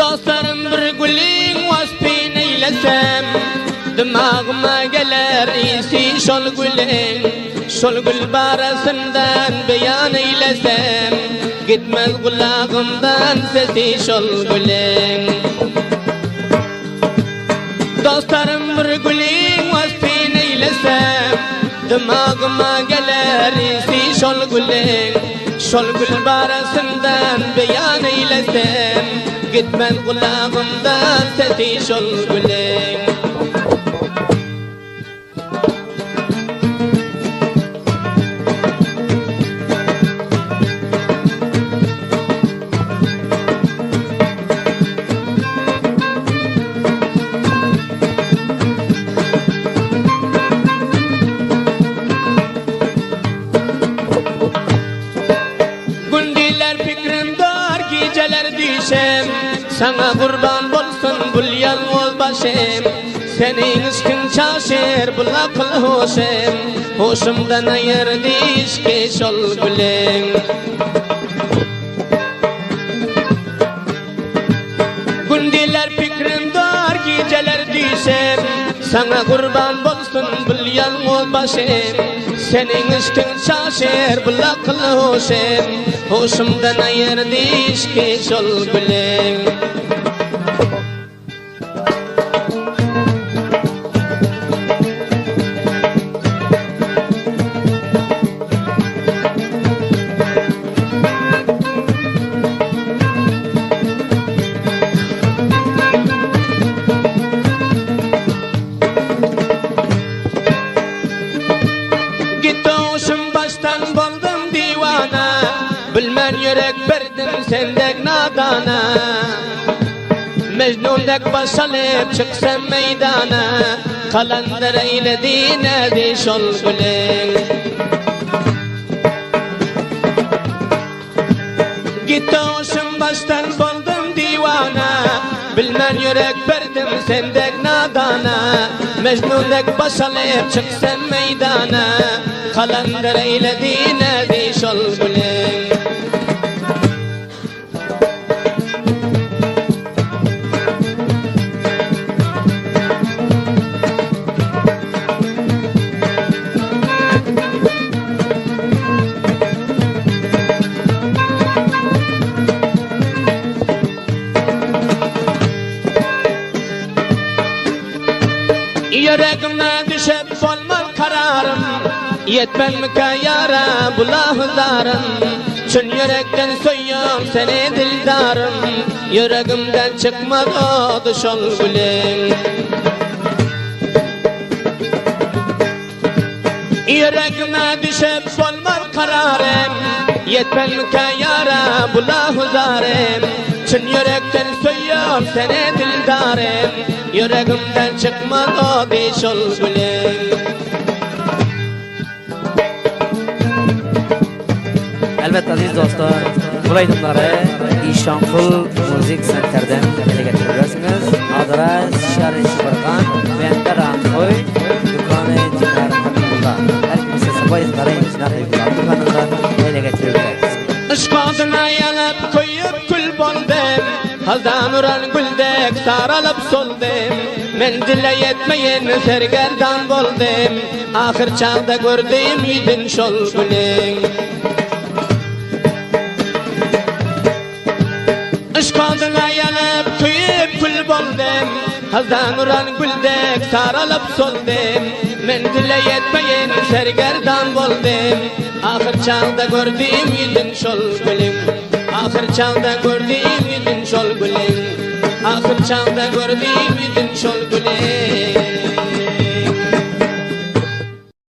Dostlarım bir gülün vasfini eylesem, dimağıma gelir isi şol gülün. Şol gül barasından beyan eylesem, gitmez kulağımdan sesi şol gülün. Dostlarım bir gülün vasfini eylesem, dimağıma gelir isi şol gülün. Şol gül barasından beyan eylesem, gitmez kulağımdan sesi şol gülün. Sana kurban bolsun bul yalnız başım, senin ışkın çaşır bul akıl hoşum. Hoşumdan ayırdı işki şol gülün. Gündiler fikrim dar geceler düşem, sana kurban bolsun bul yalnız başım, senin ışkın çaşır bul akıl hoşum. Hoşumdan ayırdı işki şol gülün. Bilmen yürek verdim sendek nadana, Mecnun'dek başalıp çıksam meydana, kalanlar eyledi nedi şol gülün. Gitti hoşum baştan buldum divana, bilmen yürek verdim sendek nadana, Mecnun'dek başalıp çıksam meydana, kalanlar eyledi nedi şol gülün. Yüreğime düşüp olmaz kararım, yetmem mi yara bulahlarım. Çün yürekten soyuyorum seni dildarım, yüreğimden çıkmadı şol gülün. Yüreğime düşüp olmaz kararım, yetmem mi yara bulahlarım. Çün yürekten soyuyorum seni dildarım, yüreğimden çıkmadı şol gülün. Elbette aziz dostlar, bu aydınları İşankul Müzik Center'den ele getiriyorsunuz. Adres Şarj Şıbargan, Bender Ankoy, Dükkanı Cikar Hakkı'nda. Her kimse sabah izlerin içine duygular dükkanından ele getiriyorsunuz. Işkadına yanıp koyup kül boldum, hazdan uran güldek saralıp soldum. Menzile yetmeyen sergerdan boldum, ahir çağda gördüğüm idin şol gülün. Işkadına yanıp koyup kül boldum, hazdan uran güldek saralıp soldum. Menzile yetmeyen sergerdan boldum, ahir çağda gördüğüm idin şol gülün. Ahir çağda gördüğüm idin şol gülün. Ahir çağda gördüğüm idin şol gülün.